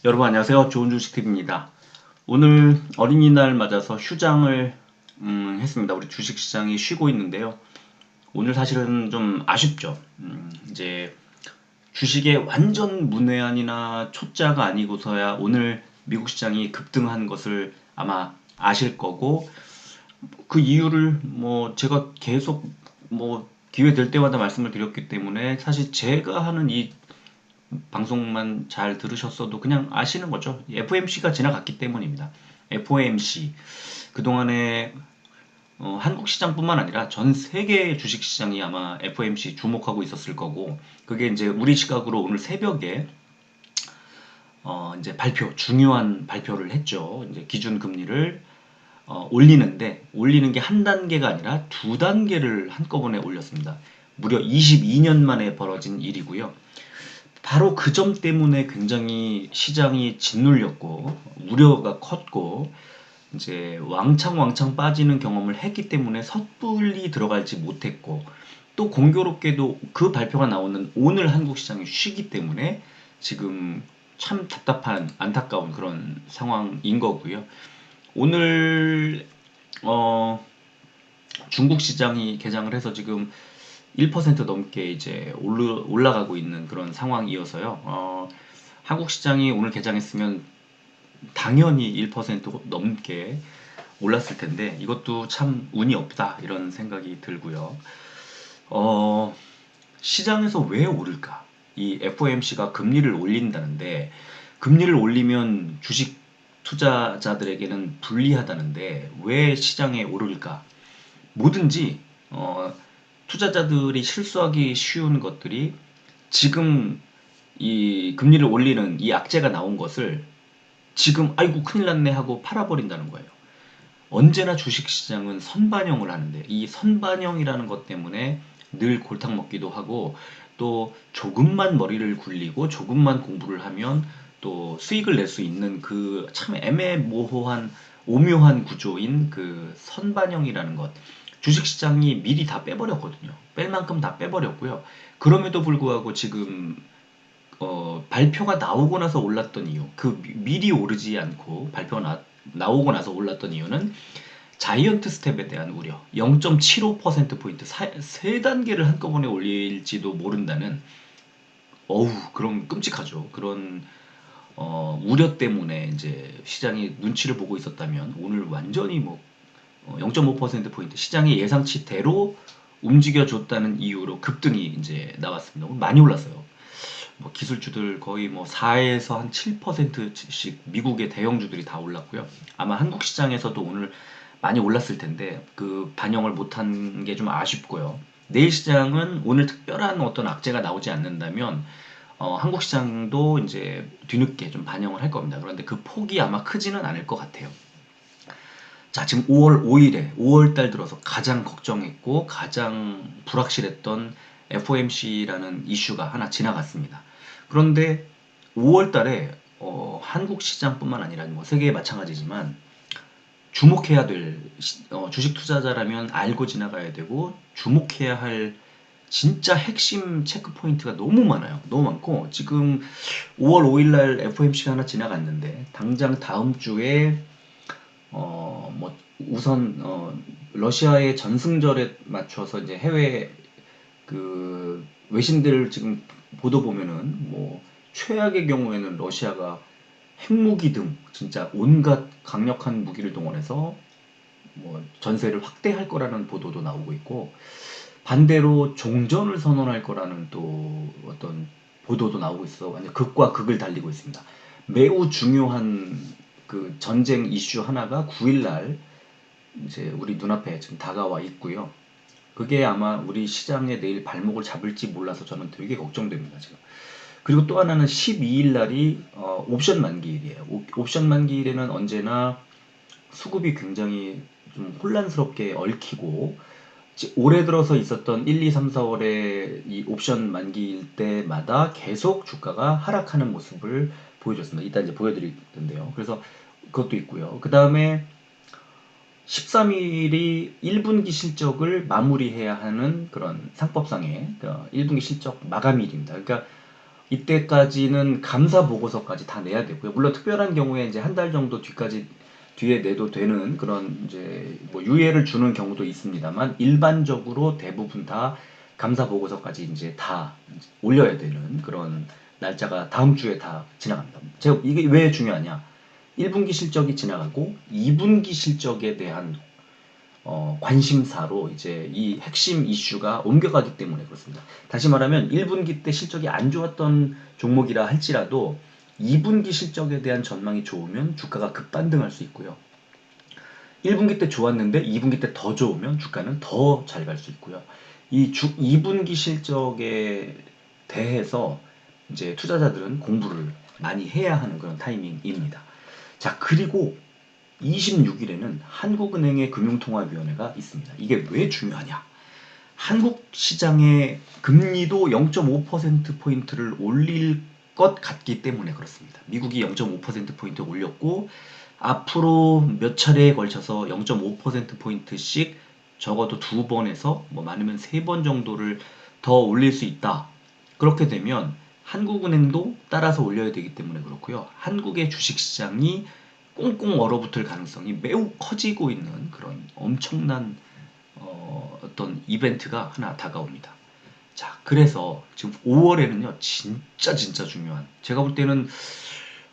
여러분 안녕하세요. 좋은 주식팁입니다. 오늘 어린이날 맞아서 휴장을 했습니다. 우리 주식시장이 쉬고 있는데요. 오늘 사실은 좀 아쉽죠. 이제 주식의 완전 문외한이나 초짜가 아니고서야 오늘 미국 시장이 급등한 것을 아마 아실 거고, 그 이유를 뭐 제가 계속 뭐 기회 될 때마다 말씀을 드렸기 때문에 사실 제가 하는 이 방송만 잘 들으셨어도 그냥 아시는 거죠. FOMC가 지나갔기 때문입니다. FOMC 그동안에 한국 시장뿐만 아니라 전 세계 주식 시장이 아마 FOMC 주목하고 있었을 거고, 그게 이제 우리 시각으로 오늘 새벽에 이제 중요한 발표를 했죠. 이제 기준 금리를 올리는 게 한 단계가 아니라 두 단계를 한꺼번에 올렸습니다. 무려 22년 만에 벌어진 일이고요. 바로 그 점 때문에 굉장히 시장이 짓눌렸고 우려가 컸고, 이제 왕창 빠지는 경험을 했기 때문에 섣불리 들어갈지 못했고, 또 공교롭게도 그 발표가 나오는 오늘 한국 시장이 쉬기 때문에 지금 참 답답한 안타까운 그런 상황인 거고요. 오늘 중국 시장이 개장을 해서 지금 1% 넘게 이제 올라가고 있는 그런 상황이어서요. 한국 시장이 오늘 개장했으면 당연히 1% 넘게 올랐을 텐데 이것도 참 운이 없다 이런 생각이 들고요. 시장에서 왜 오를까? 이 FOMC가 금리를 올린다는데, 금리를 올리면 주식 투자자들에게는 불리하다는데 왜 시장에 오를까? 뭐든지 투자자들이 실수하기 쉬운 것들이, 지금 이 금리를 올리는 이 악재가 나온 것을 지금 아이고 큰일 났네 하고 팔아버린다는 거예요. 언제나 주식시장은 선반영을 하는데, 이 선반영이라는 것 때문에 늘 골탕 먹기도 하고, 또 조금만 머리를 굴리고 조금만 공부를 하면 또 수익을 낼 수 있는 그 참 애매모호한 오묘한 구조인 그 선반영이라는 것, 주식시장이 미리 다 빼버렸거든요. 뺄 만큼 다 빼버렸고요. 그럼에도 불구하고 지금 발표가 나오고 나서 올랐던 이유, 그 미리 오르지 않고 발표가 나오고 나서 올랐던 이유는 자이언트 스텝에 대한 우려, 0.75%포인트, 세 단계를 한꺼번에 올릴지도 모른다는, 그런 끔찍하죠. 그런 우려 때문에 이제 시장이 눈치를 보고 있었다면 오늘 완전히 뭐 0.5%포인트 시장의 예상치대로 움직여줬다는 이유로 급등이 이제 나왔습니다. 많이 올랐어요. 뭐 기술주들 거의 뭐 4에서 한 7%씩 미국의 대형주들이 다 올랐고요. 아마 한국 시장에서도 오늘 많이 올랐을 텐데 그 반영을 못한 게 좀 아쉽고요. 내일 시장은 오늘 특별한 어떤 악재가 나오지 않는다면 한국 시장도 이제 뒤늦게 좀 반영을 할 겁니다. 그런데 그 폭이 아마 크지는 않을 것 같아요. 자, 지금 5월 5일에 5월 달 들어서 가장 걱정했고 가장 불확실했던 FOMC라는 이슈가 하나 지나갔습니다. 그런데 5월 달에 한국 시장뿐만 아니라 뭐 세계에 마찬가지지만 주목해야 될 주식 투자자라면 알고 지나가야 되고 주목해야 할 진짜 핵심 체크 포인트가 너무 많아요. 너무 많고, 지금 5월 5일 날 FOMC가 하나 지나갔는데 당장 다음 주에 뭐 우선 러시아의 전승절에 맞춰서 이제 해외 그 외신들 지금 보도 보면은 뭐 최악의 경우에는 러시아가 핵무기 등 진짜 온갖 강력한 무기를 동원해서 뭐 전세를 확대할 거라는 보도도 나오고 있고, 반대로 종전을 선언할 거라는 또 어떤 보도도 나오고 있어. 완전 극과 극을 달리고 있습니다. 매우 중요한 그 전쟁 이슈 하나가 9일날 이제 우리 눈앞에 지금 다가와 있고요. 그게 아마 우리 시장에 내일 발목을 잡을지 몰라서 저는 되게 걱정됩니다, 지금. 그리고 또 하나는 12일 날이 옵션 만기일이에요. 옵션 만기일에는 언제나 수급이 굉장히 좀 혼란스럽게 얽히고, 올해 들어서 있었던 1, 2, 3, 4월에 이 옵션 만기일 때마다 계속 주가가 하락하는 모습을 보여줬습니다. 이따 이제 보여드릴 텐데요. 그래서 그것도 있고요. 그 다음에 13일이 1분기 실적을 마무리해야 하는 그런 상법상의 1분기 실적 마감일입니다. 그러니까 이때까지는 감사 보고서까지 다 내야 되고요. 물론 특별한 경우에 이제 한 달 정도 뒤에 내도 되는 그런 이제 뭐 유예를 주는 경우도 있습니다만 일반적으로 대부분 다 감사 보고서까지 이제 다 올려야 되는 그런 날짜가 다음 주에 다 지나갑니다. 제가 이게 왜 중요하냐? 1분기 실적이 지나가고 2분기 실적에 대한 관심사로 이제 이 핵심 이슈가 옮겨가기 때문에 그렇습니다. 다시 말하면 1분기 때 실적이 안 좋았던 종목이라 할지라도 2분기 실적에 대한 전망이 좋으면 주가가 급반등할 수 있고요. 1분기 때 좋았는데 2분기 때 더 좋으면 주가는 더 잘 갈 수 있고요. 2분기 실적에 대해서 이제 투자자들은 공부를 많이 해야 하는 그런 타이밍입니다. 자, 그리고 26일에는 한국은행의 금융통화위원회가 있습니다. 이게 왜 중요하냐? 한국 시장의 금리도 0.5%포인트를 올릴 것 같기 때문에 그렇습니다. 미국이 0.5%포인트 올렸고 앞으로 몇 차례에 걸쳐서 0.5%포인트씩 적어도 2번에서 뭐 많으면 3번 정도를 더 올릴 수 있다. 그렇게 되면 한국은행도 따라서 올려야 되기 때문에 그렇고요. 한국의 주식시장이 꽁꽁 얼어붙을 가능성이 매우 커지고 있는 그런 엄청난 어떤 이벤트가 하나 다가옵니다. 자, 그래서 지금 5월에는요, 진짜 중요한, 제가 볼 때는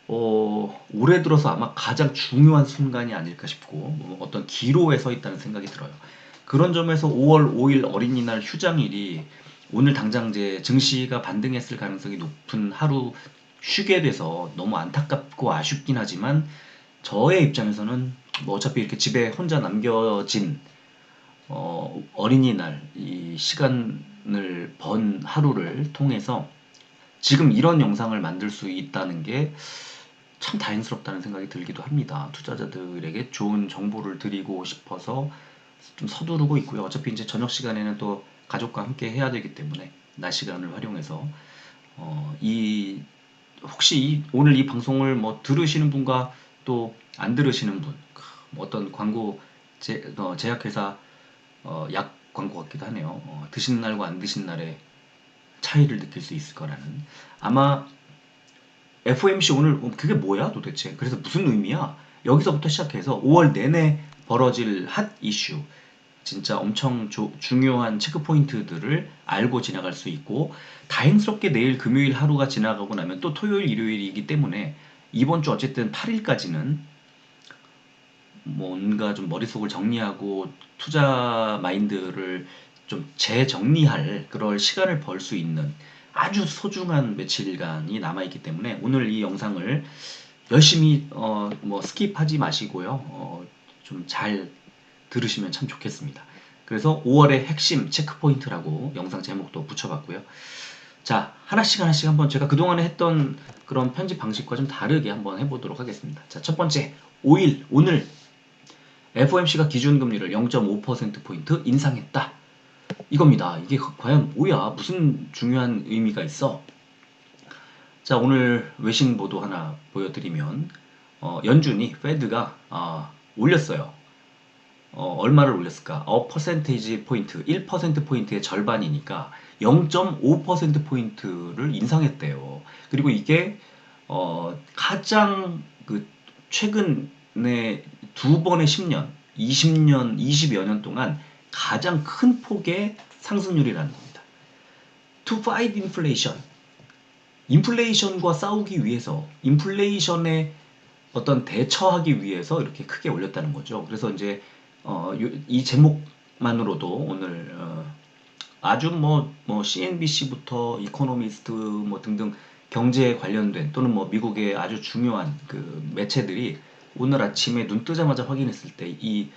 올해 들어서 아마 가장 중요한 순간이 아닐까 싶고 어떤 기로에 서 있다는 생각이 들어요. 그런 점에서 5월 5일 어린이날 휴장일이 오늘 당장 이제 증시가 반등했을 가능성이 높은 하루 쉬게 돼서 너무 안타깝고 아쉽긴 하지만 저의 입장에서는 뭐 어차피 이렇게 집에 혼자 남겨진 어린이날 이 시간을 번 하루를 통해서 지금 이런 영상을 만들 수 있다는 게 참 다행스럽다는 생각이 들기도 합니다. 투자자들에게 좋은 정보를 드리고 싶어서 좀 서두르고 있고요. 어차피 이제 저녁 시간에는 또 가족과 함께 해야 되기 때문에 낮 시간을 활용해서 이 혹시 오늘 이 방송을 뭐 들으시는 분과 또 안 들으시는 분, 뭐 어떤 광고 제약회사 약 광고 같기도 하네요. 드시는 날과 안 드시는 날의 차이를 느낄 수 있을 거라는. 아마 FOMC 오늘 그게 뭐야 도대체? 그래서 무슨 의미야? 여기서부터 시작해서 5월 내내 벌어질 핫 이슈, 진짜 엄청 중요한 체크 포인트들을 알고 지나갈 수 있고 다행스럽게 내일 금요일 하루가 지나가고 나면 또 토요일 일요일이기 때문에 이번 주 어쨌든 8일까지는 뭔가 좀 머릿속을 정리하고 투자 마인드를 좀 재정리할 그럴 시간을 벌 수 있는 아주 소중한 며칠간이 남아있기 때문에 오늘 이 영상을 열심히 뭐 스킵하지 마시고요. 좀 잘 들으시면 참 좋겠습니다. 그래서 5월의 핵심 체크포인트라고 영상 제목도 붙여봤고요. 자, 하나씩 한번 제가 그동안에 했던 그런 편집 방식과 좀 다르게 한번 해보도록 하겠습니다. 자, 첫 번째, 5일, 오늘 FOMC가 기준금리를 0.5%포인트 인상했다. 이겁니다. 이게 과연 뭐야? 무슨 중요한 의미가 있어? 자, 오늘 외신 보도 하나 보여드리면 연준이 페드가 올렸어요. 얼마를 올렸을까? 퍼센테이지 포인트, 1%포인트의 절반이니까 0.5%포인트를 인상했대요. 그리고 이게 가장 그 최근에 2번의 10년, 20년, 20여 년 동안 가장 큰 폭의 상승률이라는 겁니다. To fight inflation. 인플레이션과 싸우기 위해서, 인플레이션에 어떤 대처하기 위해서 이렇게 크게 올렸다는 거죠. 그래서 이제 이 제목만으로도 오늘 아주 뭐 CNBC부터 이코노미스트 뭐 등등 경제에 관련된 또는 뭐 미국의 아주 중요한 그 매체들이 오늘 아침에 눈 뜨자마자 확인했을 때 이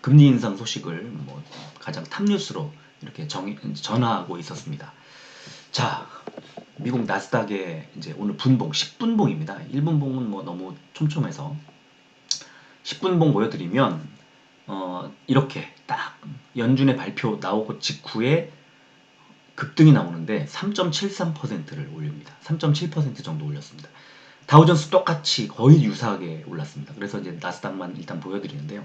금리 인상 소식을 뭐 가장 탑뉴스로 이렇게 전하고 있었습니다. 자, 미국 나스닥의 이제 오늘 분봉 10분봉입니다. 1분봉은 뭐 너무 촘촘해서 10분봉 보여드리면 이렇게 딱 연준의 발표 나오고 직후에 급등이 나오는데 3.73%를 올립니다. 3.7% 정도 올렸습니다. 다우존스 똑같이 거의 유사하게 올랐습니다. 그래서 이제 나스닥만 일단 보여드리는데요.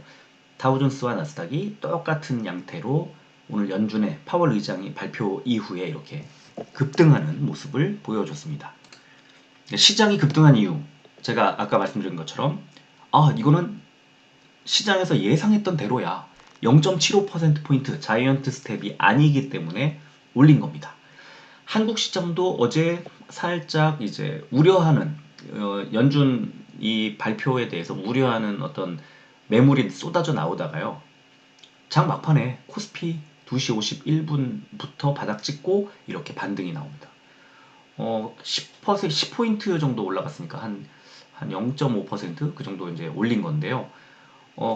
다우존스와 나스닥이 똑같은 양태로 오늘 연준의 파월 의장이 발표 이후에 이렇게 급등하는 모습을 보여줬습니다. 시장이 급등한 이유, 제가 아까 말씀드린 것처럼 이거는 시장에서 예상했던 대로야. 0.75%포인트 자이언트 스텝이 아니기 때문에 올린 겁니다. 한국 시장도 어제 살짝 이제 우려하는 연준 이 발표에 대해서 우려하는 어떤 매물이 쏟아져 나오다가요. 장 막판에 코스피 2시 51분부터 바닥 찍고 이렇게 반등이 나옵니다. 10포인트 정도 올라갔으니까 한 0.5%그 정도 이제 올린 건데요.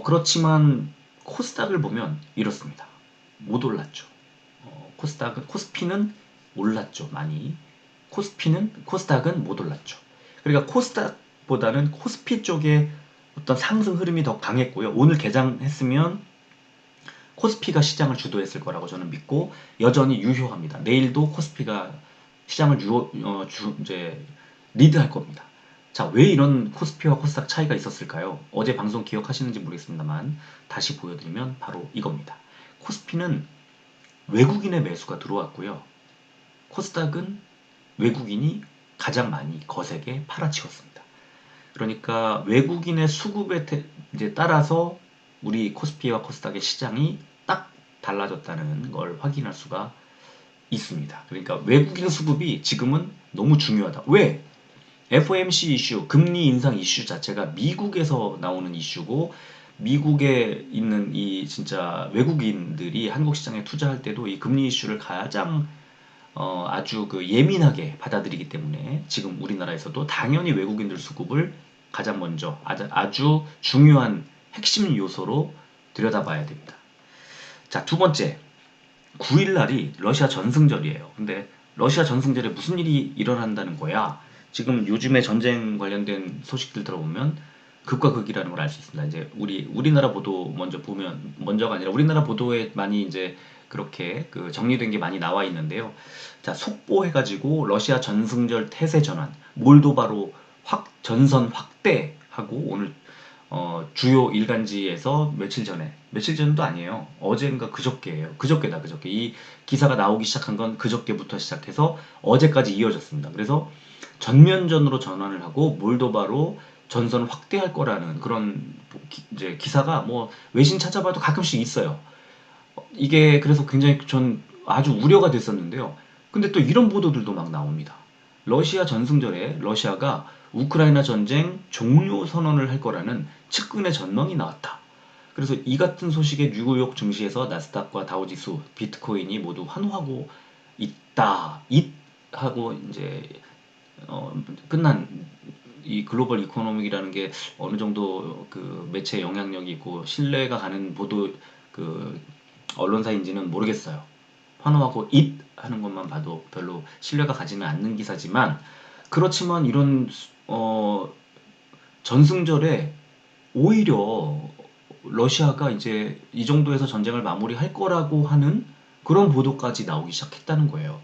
그렇지만 코스닥을 보면 이렇습니다. 못 올랐죠. 코스피는 올랐죠, 많이. 코스닥은 못 올랐죠. 그러니까 코스닥보다는 코스피 쪽에 어떤 상승 흐름이 더 강했고요. 오늘 개장했으면 코스피가 시장을 주도했을 거라고 저는 믿고 여전히 유효합니다. 내일도 코스피가 시장을 이제 리드할 겁니다. 자, 왜 이런 코스피와 코스닥 차이가 있었을까요? 어제 방송 기억하시는지 모르겠습니다만 다시 보여드리면 바로 이겁니다. 코스피는 외국인의 매수가 들어왔고요. 코스닥은 외국인이 가장 많이 거세게 팔아치웠습니다. 그러니까 외국인의 수급에 이제 따라서 우리 코스피와 코스닥의 시장이 딱 달라졌다는 걸 확인할 수가 있습니다. 그러니까 외국인 수급이 지금은 너무 중요하다. 왜? FOMC 이슈, 금리 인상 이슈 자체가 미국에서 나오는 이슈고 미국에 있는 이 진짜 외국인들이 한국 시장에 투자할 때도 이 금리 이슈를 가장 아주 그 예민하게 받아들이기 때문에 지금 우리나라에서도 당연히 외국인들 수급을 가장 먼저 아주 중요한 핵심 요소로 들여다봐야 됩니다. 자, 두 번째, 9일 날이 러시아 전승절이에요. 근데 러시아 전승절에 무슨 일이 일어난다는 거야? 지금 요즘에 전쟁 관련된 소식들 들어보면 극과 극이라는 걸 알 수 있습니다. 이제 우리나라 보도 먼저 보면 먼저가 아니라 우리나라 보도에 많이 이제 그렇게 그 정리된 게 많이 나와 있는데요. 자, 속보해가지고 러시아 전승절 태세 전환, 몰도바로 전선 확대하고 오늘 주요 일간지에서 며칠 전도 아니에요. 어제인가 그저께예요. 그저께. 이 기사가 나오기 시작한 건 그저께부터 시작해서 어제까지 이어졌습니다. 그래서 전면전으로 전환을 하고 몰도바로 전선을 확대할 거라는 그런 이제 기사가 뭐 외신 찾아봐도 가끔씩 있어요. 이게 그래서 굉장히 전 아주 우려가 됐었는데요. 근데 또 이런 보도들도 막 나옵니다. 러시아 전승절에 러시아가 우크라이나 전쟁 종료 선언을 할 거라는 측근의 전망이 나왔다. 그래서 이 같은 소식에 뉴욕 증시에서 나스닥과 다우지수, 비트코인이 모두 환호하고 있다. 하고 이제 끝난 이 글로벌 이코노믹이라는 게 어느 정도 그 매체 영향력이 있고 신뢰가 가는 보도 그 언론사인지는 모르겠어요. 환호하고 잇 하는 것만 봐도 별로 신뢰가 가지는 않는 기사지만 그렇지만 이런 전승절에 오히려 러시아가 이제 이 정도에서 전쟁을 마무리할 거라고 하는 그런 보도까지 나오기 시작했다는 거예요.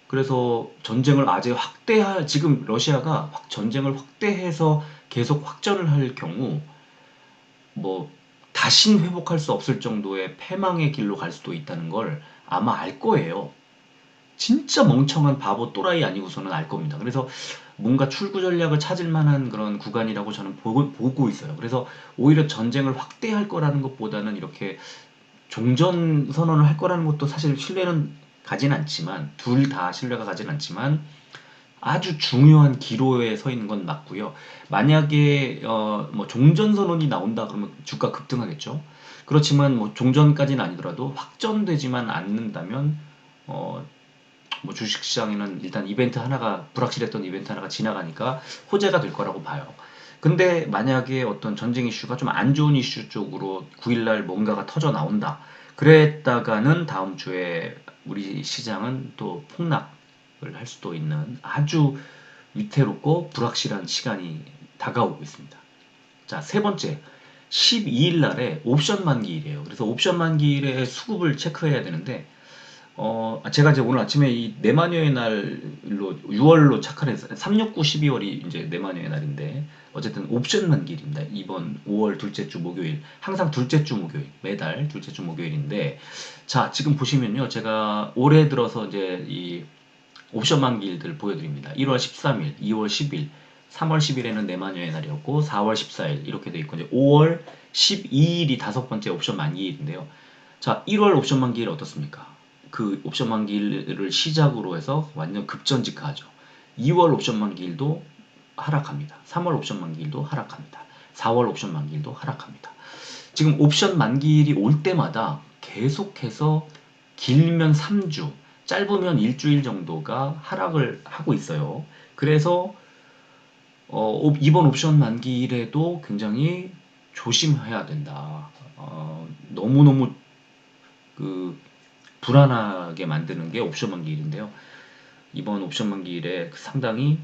그래서 전쟁을 아주 지금 러시아가 전쟁을 확대해서 계속 확전을 할 경우 뭐 다신 회복할 수 없을 정도의 패망의 길로 갈 수도 있다는 걸 아마 알 거예요. 진짜 멍청한 바보 또라이 아니고서는 알 겁니다. 그래서 뭔가 출구 전략을 찾을 만한 그런 구간이라고 저는 보고 있어요. 그래서 오히려 전쟁을 확대할 거라는 것보다는 이렇게 종전 선언을 할 거라는 것도 사실 신뢰는 가진 않지만 둘 다 신뢰가 가진 않지만 아주 중요한 기로에 서 있는 건 맞고요. 만약에 뭐 종전 선언이 나온다 그러면 주가 급등하겠죠. 그렇지만 뭐 종전까지는 아니더라도 확전되지만 않는다면 뭐 주식시장에는 일단 불확실했던 이벤트 하나가 지나가니까 호재가 될 거라고 봐요. 근데 만약에 어떤 전쟁 이슈가 좀 안 좋은 이슈 쪽으로 9일날 뭔가가 터져 나온다. 그랬다가는 다음 주에 우리 시장은 또 폭락을 할 수도 있는 아주 위태롭고 불확실한 시간이 다가오고 있습니다. 자, 세 번째. 12일 날에 옵션 만기일이에요. 그래서 옵션 만기일에 수급을 체크해야 되는데 제가 이제 오늘 아침에 이 내마녀의 날로 6월로 착안해서 369 12월이 이제 내마녀의 날인데 어쨌든 옵션 만기일입니다. 이번 5월 둘째 주 목요일 항상 둘째 주 목요일 매달 둘째 주 목요일인데 자 지금 보시면요 제가 올해 들어서 이제 이 옵션 만기일들 보여드립니다. 1월 13일, 2월 10일, 3월 10일에는 내마녀의 날이었고 4월 14일 이렇게 돼 있고 이제 5월 12일이 다섯 번째 옵션 만기일인데요. 자 1월 옵션 만기일 어떻습니까? 그 옵션 만기일을 시작으로 해서 완전 급전직하죠. 2월 옵션 만기일도 하락합니다. 3월 옵션 만기일도 하락합니다. 4월 옵션 만기일도 하락합니다. 지금 옵션 만기일이 올 때마다 계속해서 길면 3주, 짧으면 일주일 정도가 하락을 하고 있어요. 그래서 이번 옵션 만기일에도 굉장히 조심해야 된다. 너무너무 그 불안하게 만드는 게 옵션 만기일인데요. 이번 옵션 만기일에 상당히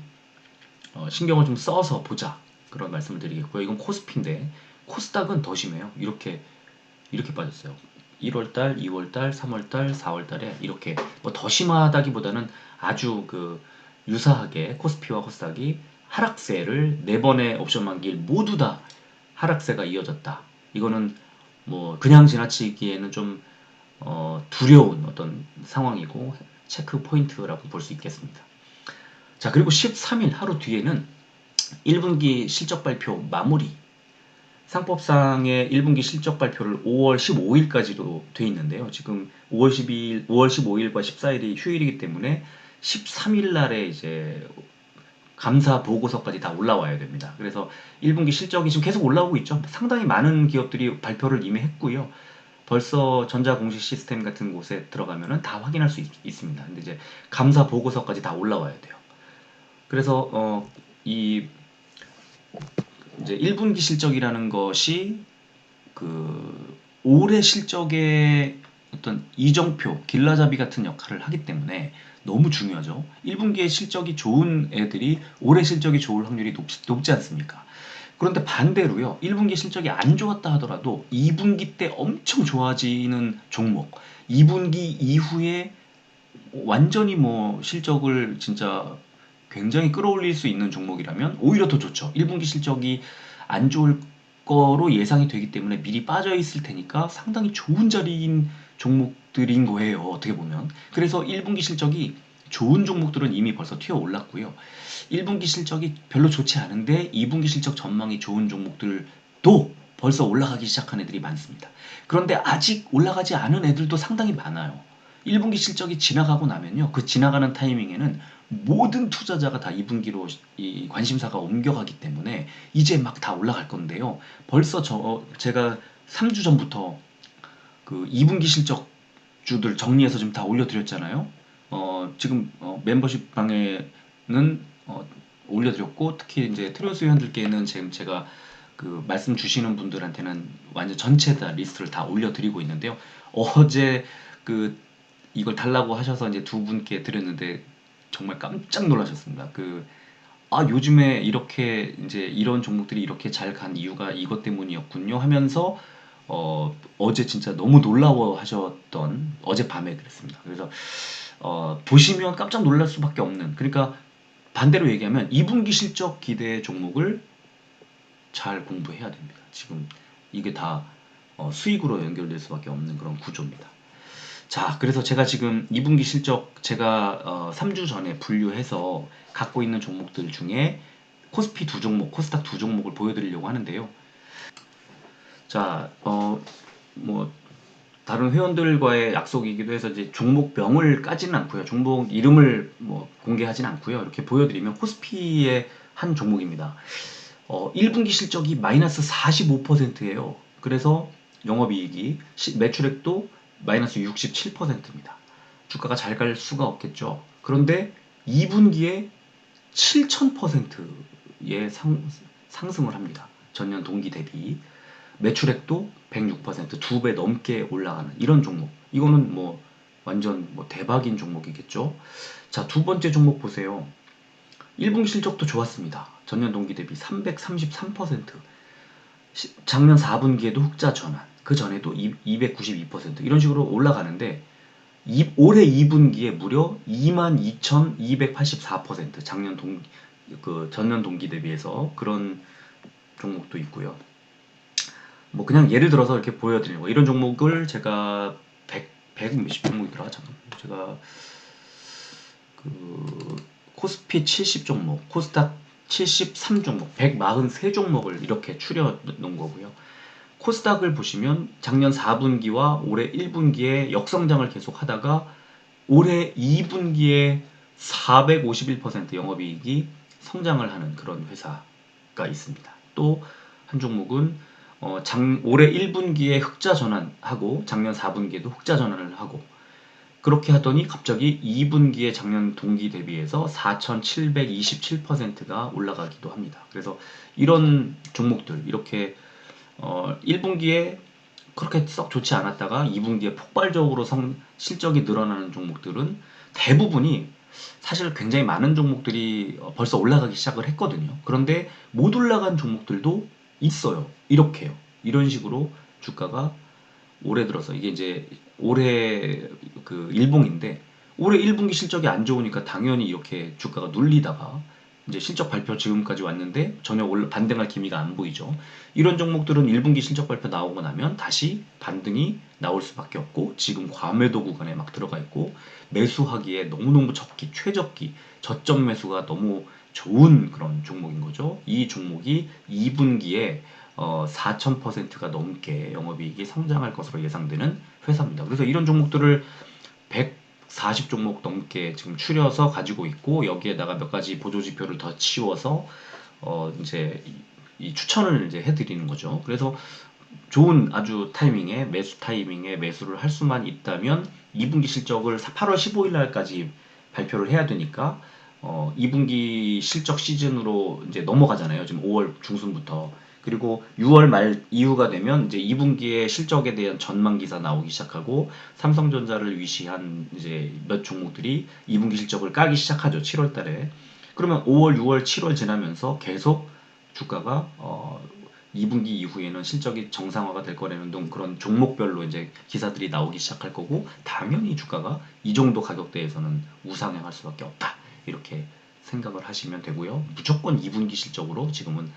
신경을 좀 써서 보자 그런 말씀을 드리겠고요. 이건 코스피인데 코스닥은 더 심해요. 이렇게 빠졌어요. 1월달, 2월달, 3월달, 4월달에 이렇게 뭐 더 심하다기보다는 아주 그 유사하게 코스피와 코스닥이 하락세를 네 번의 옵션 만기일 모두 다 하락세가 이어졌다. 이거는 뭐 그냥 지나치기에는 좀 두려운 어떤 상황이고 체크 포인트라고 볼 수 있겠습니다. 자 그리고 13일 하루 뒤에는 1분기 실적 발표 마무리 상법상의 1분기 실적 발표를 5월 15일까지로 돼 있는데요. 지금 5월 12일, 5월 15일과 14일이 휴일이기 때문에 13일 날에 이제 감사 보고서까지 다 올라와야 됩니다. 그래서 1분기 실적이 지금 계속 올라오고 있죠. 상당히 많은 기업들이 발표를 이미 했고요. 벌써 전자공시 시스템 같은 곳에 들어가면은 다 확인할 수 있습니다. 근데 이제 감사 보고서까지 다 올라와야 돼요. 그래서 이 이제 1분기 실적이라는 것이 그 올해 실적의 어떤 이정표, 길라잡이 같은 역할을 하기 때문에 너무 중요하죠. 1분기에 실적이 좋은 애들이 올해 실적이 좋을 확률이 높지 않습니까? 그런데 반대로요. 1분기 실적이 안 좋았다 하더라도 2분기 때 엄청 좋아지는 종목, 2분기 이후에 완전히 뭐 실적을 진짜 굉장히 끌어올릴 수 있는 종목이라면 오히려 더 좋죠. 1분기 실적이 안 좋을 거로 예상이 되기 때문에 미리 빠져 있을 테니까 상당히 좋은 자리인 종목들인 거예요. 어떻게 보면. 그래서 1분기 실적이 좋은 종목들은 이미 벌써 튀어 올랐고요. 1분기 실적이 별로 좋지 않은데 2분기 실적 전망이 좋은 종목들도 벌써 올라가기 시작한 애들이 많습니다. 그런데 아직 올라가지 않은 애들도 상당히 많아요. 1분기 실적이 지나가고 나면요. 그 지나가는 타이밍에는 모든 투자자가 다 2분기로 이 관심사가 옮겨가기 때문에 이제 막 다 올라갈 건데요. 벌써 제가 3주 전부터 그 2분기 실적주들 정리해서 좀 다 올려드렸잖아요. 지금 멤버십 방에는 올려드렸고 특히 이제 트로스 회원들께는 지금 제가 그 말씀 주시는 분들한테는 완전 전체 다 리스트를 다 올려드리고 있는데요. 어제 그 이걸 달라고 하셔서 이제 두 분께 드렸는데 정말 깜짝 놀라셨습니다. 요즘에 이렇게 이제 이런 종목들이 이렇게 잘 간 이유가 이것 때문이었군요 하면서 어제 진짜 너무 놀라워 하셨던 어젯밤에 그랬습니다. 그래서 보시면 깜짝 놀랄 수밖에 없는 그러니까 반대로 얘기하면 2분기 실적 기대 종목을 잘 공부해야 됩니다. 지금 이게 다 수익으로 연결될 수밖에 없는 그런 구조입니다. 자, 그래서 제가 지금 2분기 실적 제가 3주 전에 분류해서 갖고 있는 종목들 중에 코스피 두 종목, 코스닥 두 종목을 보여드리려고 하는데요. 자, 뭐 다른 회원들과의 약속이기도 해서 이제 종목명을 까지는 않고요. 종목 이름을 뭐 공개하진 않고요. 이렇게 보여드리면 코스피의 한 종목입니다. 1분기 실적이 마이너스 45%예요. 그래서 영업이익이 매출액도 마이너스 67%입니다. 주가가 잘 갈 수가 없겠죠. 그런데 2분기에 7000%의 상승을 합니다. 전년 동기 대비. 매출액도 106%, 2배 넘게 올라가는 이런 종목. 이거는 뭐 완전 뭐 대박인 종목이겠죠. 자, 두 번째 종목 보세요. 1분기 실적도 좋았습니다. 전년 동기 대비 333%. 작년 4분기에도 흑자 전환. 그 전에도 292% 이런 식으로 올라가는데 올해 2분기에 무려 22,284% 전년 동기 대비해서 그런 종목도 있고요. 뭐 그냥 예를 들어서 이렇게 보여드리는 거 이런 종목을 제가 100 몇십 종목이더라 잠깐 제가 그 코스피 70 종목, 코스닥 73 종목, 143 종목을 이렇게 추려 놓은 거고요. 코스닥을 보시면 작년 4분기와 올해 1분기에 역성장을 계속 하다가 올해 2분기에 451% 영업이익이 성장을 하는 그런 회사가 있습니다. 또 한 종목은 올해 1분기에 흑자 전환하고 작년 4분기에도 흑자 전환을 하고 그렇게 하더니 갑자기 2분기에 작년 동기 대비해서 4,727%가 올라가기도 합니다. 그래서 이런 종목들 이렇게 1분기에 그렇게 썩 좋지 않았다가 2분기에 폭발적으로 실적이 늘어나는 종목들은 대부분이 사실 굉장히 많은 종목들이 벌써 올라가기 시작을 했거든요. 그런데 못 올라간 종목들도 있어요. 이렇게요. 이런 식으로 주가가 올해 들어서 이게 이제 올해 그 일봉인데 올해 1분기 실적이 안 좋으니까 당연히 이렇게 주가가 눌리다가 이제 실적 발표 지금까지 왔는데 전혀 반등할 기미가 안 보이죠. 이런 종목들은 1분기 실적 발표 나오고 나면 다시 반등이 나올 수밖에 없고 지금 과매도 구간에 막 들어가 있고 매수하기에 너무너무 최적기, 저점 매수가 너무 좋은 그런 종목인 거죠. 이 종목이 2분기에 4,000%가 넘게 영업이익이 성장할 것으로 예상되는 회사입니다. 그래서 이런 종목들을 140 종목 넘게 지금 추려서 가지고 있고 여기에다가 몇 가지 보조 지표를 더 치워서 이제 이 추천을 이제 해드리는 거죠. 그래서 좋은 아주 타이밍에 매수 타이밍에 매수를 할 수만 있다면 2분기 실적을 8월 15일 날까지 발표를 해야 되니까 2분기 실적 시즌으로 이제 넘어가잖아요. 지금 5월 중순부터. 그리고 6월 말 이후가 되면 이제 2분기의 실적에 대한 전망 기사 나오기 시작하고 삼성전자를 위시한 이제 몇 종목들이 2분기 실적을 까기 시작하죠. 7월 달에. 그러면 5월, 6월, 7월 지나면서 계속 주가가 2분기 이후에는 실적이 정상화가 될 거라는 등 그런 종목별로 이제 기사들이 나오기 시작할 거고 당연히 주가가 이 정도 가격대에서는 우상향할 수밖에 없다. 이렇게 생각을 하시면 되고요. 무조건 2분기 실적으로 지금은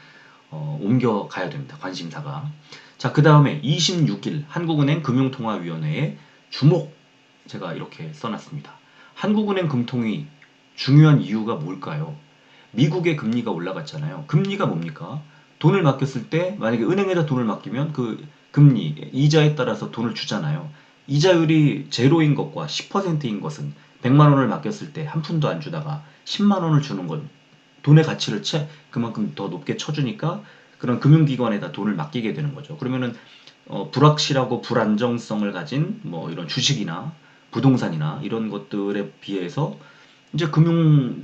옮겨가야 됩니다. 관심사가. 자, 그 다음에 26일 한국은행 금융통화위원회에 주목 제가 이렇게 써놨습니다. 한국은행 금통위 중요한 이유가 뭘까요? 미국의 금리가 올라갔잖아요. 금리가 뭡니까? 돈을 맡겼을 때 만약에 은행에다 돈을 맡기면 그 금리, 이자에 따라서 돈을 주잖아요. 이자율이 제로인 것과 10%인 것은 100만 원을 맡겼을 때 한 푼도 안 주다가 10만 원을 주는 건 돈의 가치를 그만큼 더 높게 쳐주니까 그런 금융기관에다 돈을 맡기게 되는 거죠. 그러면은 불확실하고 불안정성을 가진 뭐 이런 주식이나 부동산이나 이런 것들에 비해서 이제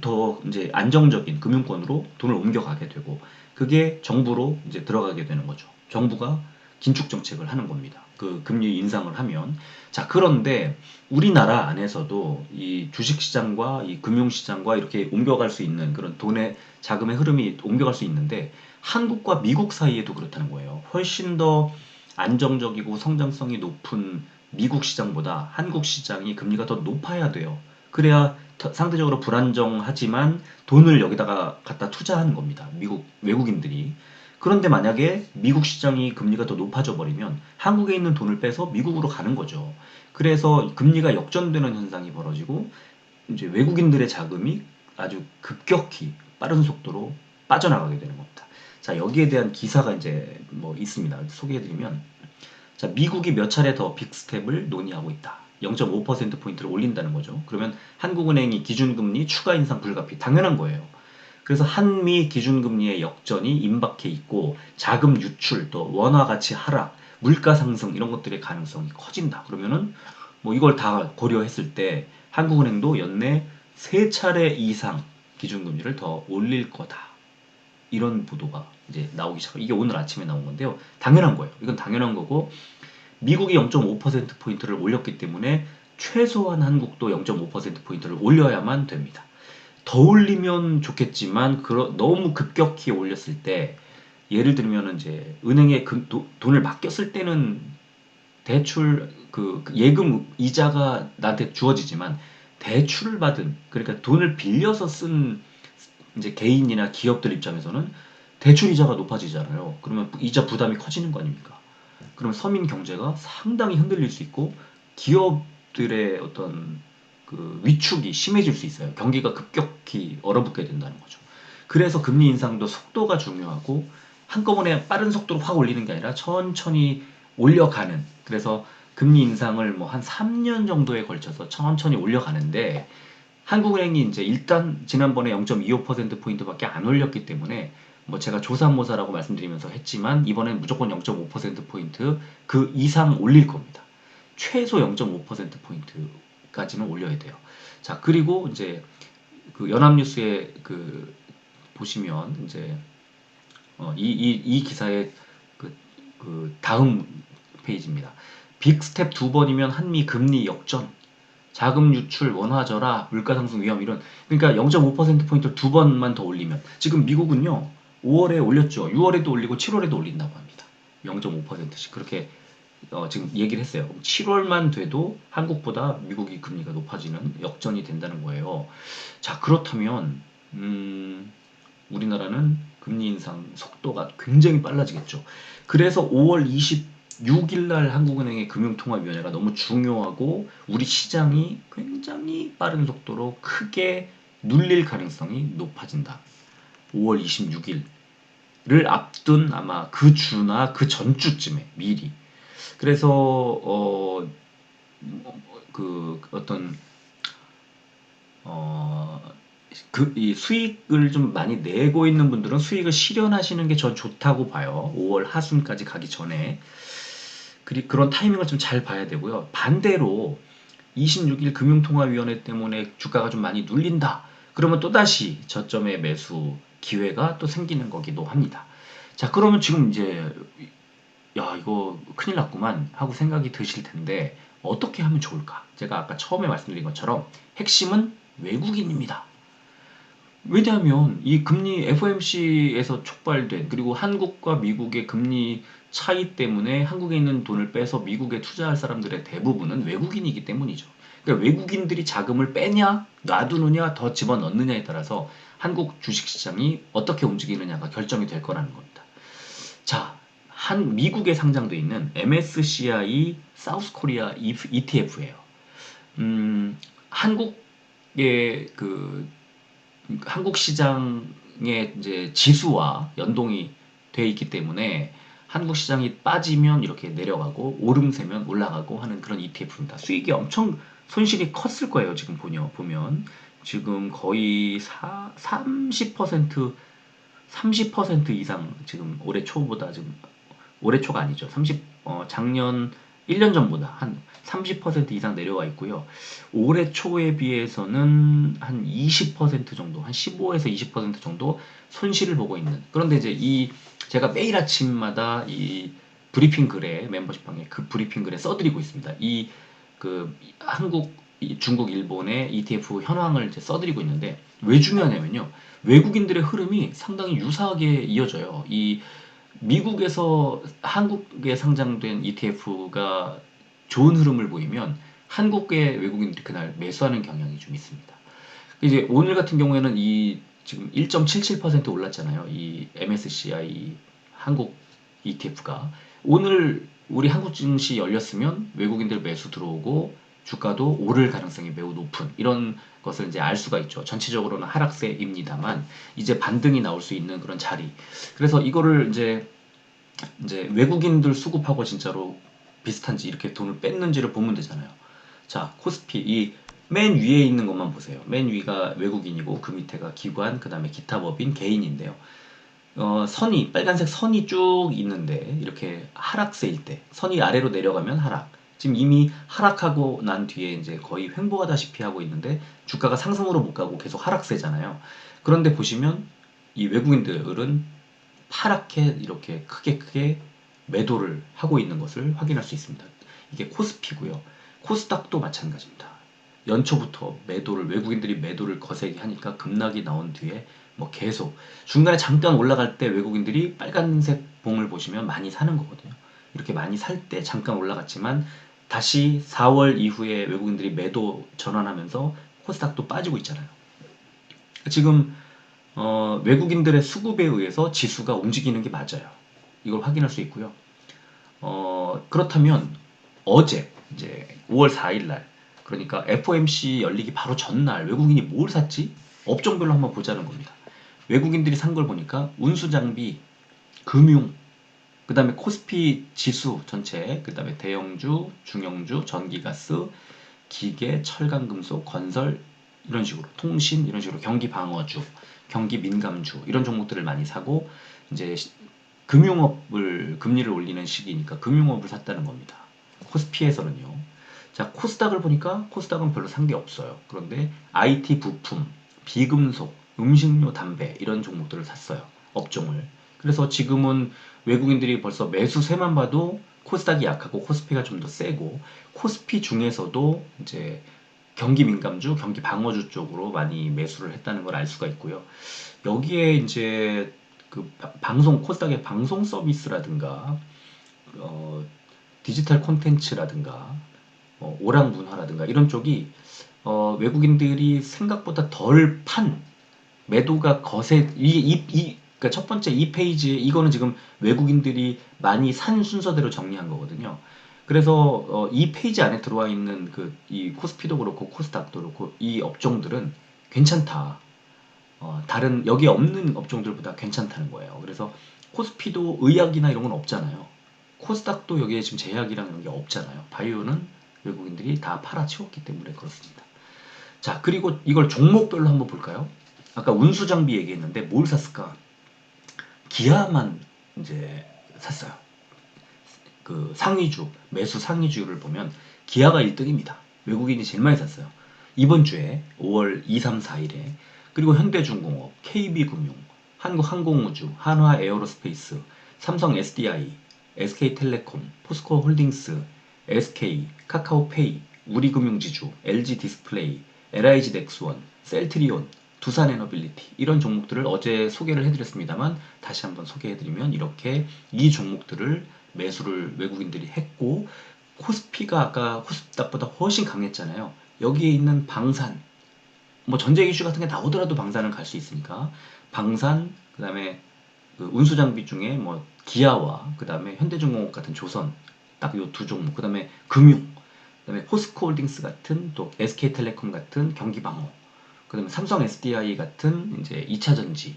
더 이제 안정적인 금융권으로 돈을 옮겨가게 되고 그게 정부로 이제 들어가게 되는 거죠. 정부가 긴축 정책을 하는 겁니다. 그 금리 인상을 하면. 자, 그런데 우리나라 안에서도 이 주식시장과 이 금융시장과 이렇게 옮겨갈 수 있는 그런 돈의 자금의 흐름이 옮겨갈 수 있는데 한국과 미국 사이에도 그렇다는 거예요. 훨씬 더 안정적이고 성장성이 높은 미국 시장보다 한국 시장이 금리가 더 높아야 돼요. 그래야 상대적으로 불안정하지만 돈을 여기다가 갖다 투자하는 겁니다. 외국인들이. 그런데 만약에 미국 시장이 금리가 더 높아져 버리면 한국에 있는 돈을 빼서 미국으로 가는 거죠. 그래서 금리가 역전되는 현상이 벌어지고 이제 외국인들의 자금이 아주 급격히 빠른 속도로 빠져나가게 되는 겁니다. 자, 여기에 대한 기사가 이제 뭐 있습니다. 소개해드리면 자, 미국이 몇 차례 더 빅스텝을 논의하고 있다. 0.5%포인트를 올린다는 거죠. 그러면 한국은행이 기준금리 추가 인상 불가피. 당연한 거예요. 그래서 한미 기준금리의 역전이 임박해 있고 자금 유출, 또 원화 가치 하락, 물가 상승 이런 것들의 가능성이 커진다. 그러면은 뭐 이걸 다 고려했을 때 한국은행도 연내 3차례 이상 기준금리를 더 올릴 거다. 이런 보도가 이제 나오기 시작해요. 이게 오늘 아침에 나온 건데요. 당연한 거예요. 이건 당연한 거고 미국이 0.5%포인트를 올렸기 때문에 최소한 한국도 0.5%포인트를 올려야만 됩니다. 더 올리면 좋겠지만 너무 급격히 올렸을 때 예를 들면 이제 은행에 돈을 맡겼을 때는 대출 그 예금 이자가 나한테 주어지지만 대출을 받은, 그러니까 돈을 빌려서 쓴 이제 개인이나 기업들 입장에서는 대출 이자가 높아지잖아요. 그러면 이자 부담이 커지는 거 아닙니까? 그러면 서민 경제가 상당히 흔들릴 수 있고 기업들의 어떤 그 위축이 심해질 수 있어요. 경기가 급격히 얼어붙게 된다는 거죠. 그래서 금리 인상도 속도가 중요하고 한꺼번에 빠른 속도로 확 올리는 게 아니라 천천히 올려가는, 그래서 금리 인상을 뭐 한 3년 정도에 걸쳐서 천천히 올려가는데 한국은행이 이제 일단 지난번에 0.25%포인트밖에 안 올렸기 때문에 뭐 제가 조삼모사라고 말씀드리면서 했지만 이번엔 무조건 0.5%포인트 그 이상 올릴 겁니다. 최소 0.5%포인트까지는 올려야 돼요. 자, 그리고 이제 그 연합뉴스에 그 보시면 이제 이 기사의 그 다음 페이지입니다. 빅스텝 두 번이면 한미 금리 역전, 자금 유출 원화절하, 물가 상승 위험, 이런, 그러니까 0.5%포인트 두 번만 더 올리면, 지금 미국은요 5월에 올렸죠. 6월에도 올리고 7월에도 올린다고 합니다. 0.5%씩 그렇게 지금 얘기를 했어요. 7월만 돼도 한국보다 미국이 금리가 높아지는 역전이 된다는 거예요. 자, 그렇다면 우리나라는 금리 인상 속도가 굉장히 빨라지겠죠. 그래서 5월 26일 날 한국은행의 금융통화위원회가 너무 중요하고 우리 시장이 굉장히 빠른 속도로 크게 눌릴 가능성이 높아진다. 5월 26일을 앞둔 아마 그 주나 그 전주쯤에 미리. 그래서 그 어떤 이 수익을 좀 많이 내고 있는 분들은 수익을 실현하시는 게 전 좋다고 봐요. 5월 하순까지 가기 전에. 그런 타이밍을 좀 잘 봐야 되고요. 반대로 26일 금융통화위원회 때문에 주가가 좀 많이 눌린다. 그러면 또다시 저점의 매수 기회가 또 생기는 거기도 합니다. 자, 그러면 지금 이제 야, 이거 큰일 났구만 하고 생각이 드실 텐데 어떻게 하면 좋을까? 제가 아까 처음에 말씀드린 것처럼 핵심은 외국인입니다. 왜냐하면 이 금리 FOMC에서 촉발된, 그리고 한국과 미국의 금리 차이 때문에 한국에 있는 돈을 빼서 미국에 투자할 사람들의 대부분은 외국인이기 때문이죠. 그러니까 외국인들이 자금을 빼냐 놔두느냐 더 집어넣느냐에 따라서 한국 주식시장이 어떻게 움직이느냐가 결정이 될 거라는 겁니다. 자, 미국에 상장돼 있는 MSCI 사우스 코리아 ETF예요. 한국의 한국 시장의 이제 지수와 연동이 돼 있기 때문에 한국 시장이 빠지면 이렇게 내려가고 오름세면 올라가고 하는 그런 ETF입니다. 수익이 엄청 손실이 컸을 거예요. 지금 보면 지금 거의 30% 이상 지금 올해 초보다 지금 올해 초가 아니죠. 작년 1년 전보다 한 30% 이상 내려와 있고요. 올해 초에 비해서는 한 20% 정도, 한 15에서 20% 정도 손실을 보고 있는. 그런데 이제 제가 매일 아침마다 이 브리핑 글에 멤버십 방에 그 브리핑 글에 써드리고 있습니다. 한국, 중국, 일본의 ETF 현황을 이제 써드리고 있는데 왜 중요하냐면요. 외국인들의 흐름이 상당히 유사하게 이어져요. 미국에서 한국에 상장된 ETF가 좋은 흐름을 보이면 한국의 외국인들이 그날 매수하는 경향이 좀 있습니다. 이제 오늘 같은 경우에는 지금 1.77% 올랐잖아요. 이 MSCI 한국 ETF가. 오늘 우리 한국 증시 열렸으면 외국인들 매수 들어오고 주가도 오를 가능성이 매우 높은 이런 것을 이제 알 수가 있죠. 전체적으로는 하락세입니다만 이제 반등이 나올 수 있는 그런 자리. 그래서 이거를 이제 외국인들 수급하고 진짜로 비슷한지 이렇게 돈을 뺐는지를 보면 되잖아요. 자, 코스피 이 맨 위에 있는 것만 보세요. 맨 위가 외국인이고 그 밑에가 기관, 그 다음에 기타 법인, 개인인데요. 빨간색 선이 쭉 있는데 이렇게 하락세일 때 선이 아래로 내려가면 하락. 지금 이미 하락하고 난 뒤에 이제 거의 횡보하다시피 하고 있는데 주가가 상승으로 못 가고 계속 하락세잖아요. 그런데 보시면 이 외국인들은 파랗게 이렇게 크게 매도를 하고 있는 것을 확인할 수 있습니다. 이게 코스피고요. 코스닥도 마찬가지입니다. 연초부터 외국인들이 매도를 거세게 하니까 급락이 나온 뒤에 뭐 계속 중간에 잠깐 올라갈 때 외국인들이 빨간색 봉을 보시면 많이 사는 거거든요. 이렇게 많이 살 때 잠깐 올라갔지만 다시 4월 이후에 외국인들이 매도 전환하면서 코스닥도 빠지고 있잖아요. 지금 외국인들의 수급에 의해서 지수가 움직이는 게 맞아요. 이걸 확인할 수 있고요. 그렇다면 어제 이제 5월 4일 날, 그러니까 FOMC 열리기 바로 전날 외국인이 뭘 샀지? 업종별로 한번 보자는 겁니다. 외국인들이 산 걸 보니까 운수장비, 금융, 그 다음에 코스피 지수 전체, 그 다음에 대형주, 중형주, 전기가스, 기계, 철강금속, 건설, 이런 식으로 통신, 이런 식으로 경기 방어주, 경기 민감주, 이런 종목들을 많이 사고, 이제 금융업을 금리를 올리는 시기니까 금융업을 샀다는 겁니다. 코스피에서는요. 자, 코스닥을 보니까 코스닥은 별로 산 게 없어요. 그런데 IT 부품, 비금속, 음식료, 담배 이런 종목들을 샀어요. 업종을. 그래서 지금은 외국인들이 벌써 매수세만 봐도 코스닥이 약하고 코스피가 좀 더 세고, 코스피 중에서도 이제 경기 민감주, 경기 방어주 쪽으로 많이 매수를 했다는 걸 알 수가 있고요. 여기에 이제 그 방송, 코스닥의 방송 서비스라든가 어, 디지털 콘텐츠라든가 오락 문화라든가 이런 쪽이 외국인들이 생각보다 덜 판, 매도가 거세, 그러니까 첫 번째 이 페이지에 이거는 지금 외국인들이 많이 산 순서대로 정리한 거거든요. 그래서 이 페이지 안에 들어와 있는 그 이 코스피도 그렇고 코스닥도 그렇고 이 업종들은 괜찮다. 다른 여기 없는 업종들보다 괜찮다는 거예요. 그래서 코스피도 의학이나 이런 건 없잖아요. 코스닥도 여기에 지금 제약이랑 이런 게 없잖아요. 바이오는 외국인들이 다 팔아치웠기 때문에 그렇습니다. 자, 그리고 이걸 종목별로 한번 볼까요? 아까 운수장비 얘기했는데 뭘 샀을까? 기아만 이제 샀어요. 그 상위주, 매수 상위주를 보면 기아가 1등입니다. 외국인이 제일 많이 샀어요. 이번 주에 5월 2, 3, 4일에. 그리고 현대중공업, KB금융, 한국항공우주, 한화에어로스페이스, 삼성 SDI, SK텔레콤, 포스코홀딩스, SK, 카카오페이, 우리금융지주, LG디스플레이, LIG넥스원, 셀트리온, 두산에너빌리티 이런 종목들을 어제 소개를 해드렸습니다만 다시 한번 소개해드리면 이렇게 이 종목들을 매수를 외국인들이 했고, 코스피가 아까 코스닥보다 훨씬 강했잖아요. 여기에 있는 방산, 뭐 전쟁 이슈 같은 게 나오더라도 방산을 갈 수 있으니까 방산, 그 다음에 그 운수장비 중에 뭐 기아와 그 다음에 현대중공업 같은 조선, 딱 요 두 종목, 그 다음에 금융, 그 다음에 포스코홀딩스 같은, 또 SK텔레콤 같은 경기방어, 그 다음에 삼성 SDI 같은 이제 2차전지,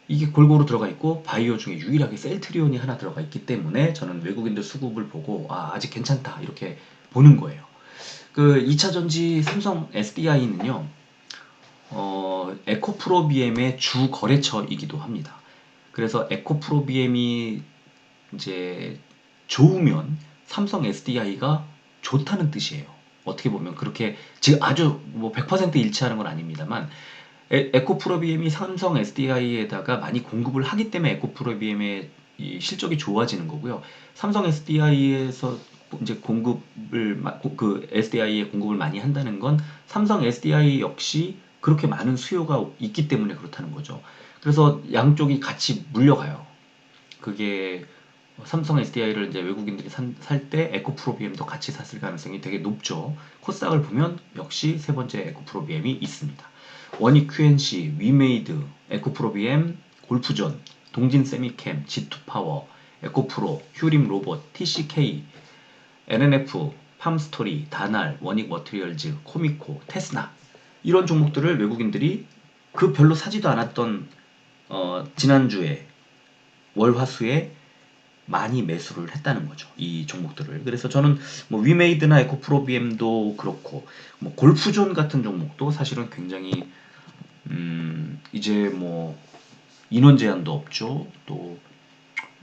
이게 골고루 들어가 있고 바이오 중에 유일하게 셀트리온이 하나 들어가 있기 때문에 저는 외국인들 수급을 보고 아직 괜찮다 이렇게 보는 거예요. 그 2차 전지 삼성 SDI는요. 에코프로비엠의 주 거래처이기도 합니다. 그래서 에코프로비엠이 이제 좋으면 삼성 SDI가 좋다는 뜻이에요. 어떻게 보면 그렇게 지금 아주 뭐 100% 일치하는 건 아닙니다만, 에코프로비엠이 삼성 SDI에다가 많이 공급을 하기 때문에 에코프로비엠의 이 실적이 좋아지는 거고요. 삼성 SDI에서 이제 그 SDI에 공급을 많이 한다는 건 삼성 SDI 역시 그렇게 많은 수요가 있기 때문에 그렇다는 거죠. 그래서 양쪽이 같이 물려가요. 그게 삼성 SDI를 이제 외국인들이 살 때 에코프로비엠도 같이 샀을 가능성이 되게 높죠. 코스닥을 보면 역시 세 번째 에코프로비엠이 있습니다. 원익 QNC, 위메이드, 에코프로비엠, 골프존, 동진세미캠, G2파워, 에코프로, 휴림로봇, TCK, NNF, 팜스토리, 다날, 원익머티리얼즈, 코미코, 테스나 이런 종목들을 외국인들이 그 별로 사지도 않았던 지난주에 월화수에 많이 매수를 했다는 거죠. 이 종목들을. 그래서 저는 뭐 위메이드나 에코프로비엠도 그렇고 뭐 골프존 같은 종목도 사실은 굉장히 이제 뭐 인원 제한도 없죠. 또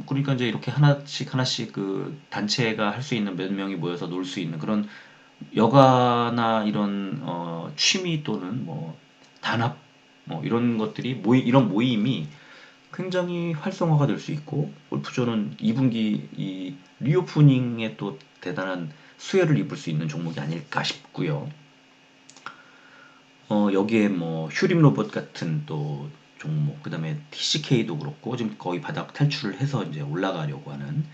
그러니까 이제 이렇게 하나씩 하나씩 그 단체가 할 수 있는 몇 명이 모여서 놀 수 있는 그런 여가나 이런 취미 또는 뭐 단합 뭐 이런 것들이 이런 모임이 굉장히 활성화가 될 수 있고, 골프존은 2분기 이 리오프닝에 또 대단한 수혜를 입을 수 있는 종목이 아닐까 싶고요. 여기에 뭐 휴림 로봇 같은 또 종목, 그 다음에 TCK도 그렇고 지금 거의 바닥 탈출을 해서 이제 올라가려고 하는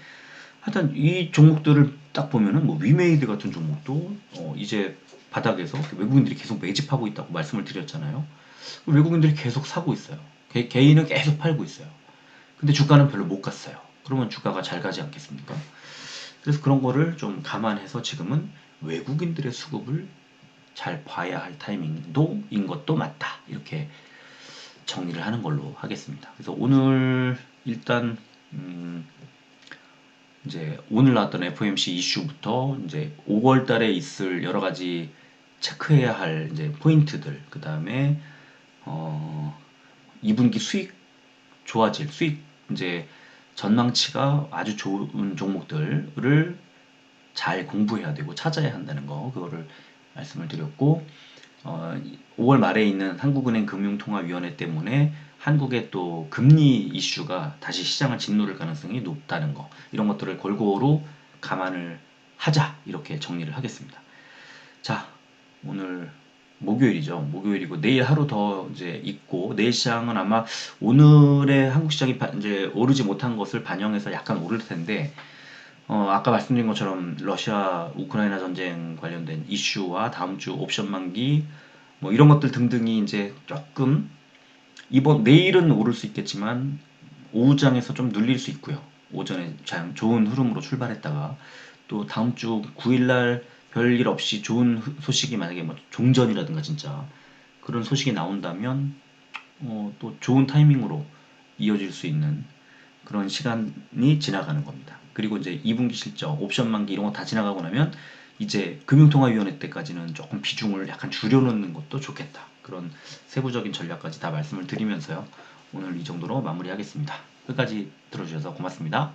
하여튼 이 종목들을 딱 보면은 뭐 위메이드 같은 종목도 이제 바닥에서 외국인들이 계속 매집하고 있다고 말씀을 드렸잖아요. 외국인들이 계속 사고 있어요. 개인은 계속 팔고 있어요. 근데 주가는 별로 못 갔어요. 그러면 주가가 잘 가지 않겠습니까? 그래서 그런 거를 좀 감안해서 지금은 외국인들의 수급을 잘 봐야 할 타이밍도인 것도 맞다. 이렇게 정리를 하는 걸로 하겠습니다. 그래서 오늘 일단 이제 오늘 나왔던 FOMC 이슈부터 이제 5월 달에 있을 여러 가지 체크해야 할 이제 포인트들, 그 다음에 2분기 수익 좋아질 수익 이제 전망치가 아주 좋은 종목들을 잘 공부해야 되고 찾아야 한다는 거, 그거를 말씀을 드렸고 5월 말에 있는 한국은행 금융통화위원회 때문에 한국의 또 금리 이슈가 다시 시장을 짓누를 가능성이 높다는 거, 이런 것들을 골고루 감안을 하자, 이렇게 정리를 하겠습니다. 자, 오늘 목요일이죠. 목요일이고 내일 하루 더 이제 있고, 내일 시장은 아마 오늘의 한국 시장이 이제 오르지 못한 것을 반영해서 약간 오를 텐데, 아까 말씀드린 것처럼 러시아 우크라이나 전쟁 관련된 이슈와 다음 주 옵션 만기 뭐 이런 것들 등등이 이제 조금 내일은 오를 수 있겠지만 오후장에서 좀 눌릴 수 있고요. 오전에 참 좋은 흐름으로 출발했다가 또 다음 주 9일날 별일 없이 좋은 소식이, 만약에 뭐 종전이라든가 진짜 그런 소식이 나온다면 또 좋은 타이밍으로 이어질 수 있는 그런 시간이 지나가는 겁니다. 그리고 이제 2분기 실적, 옵션 만기 이런 거 다 지나가고 나면 이제 금융통화위원회 때까지는 조금 비중을 약간 줄여놓는 것도 좋겠다. 그런 세부적인 전략까지 다 말씀을 드리면서요. 오늘 이 정도로 마무리하겠습니다. 끝까지 들어주셔서 고맙습니다.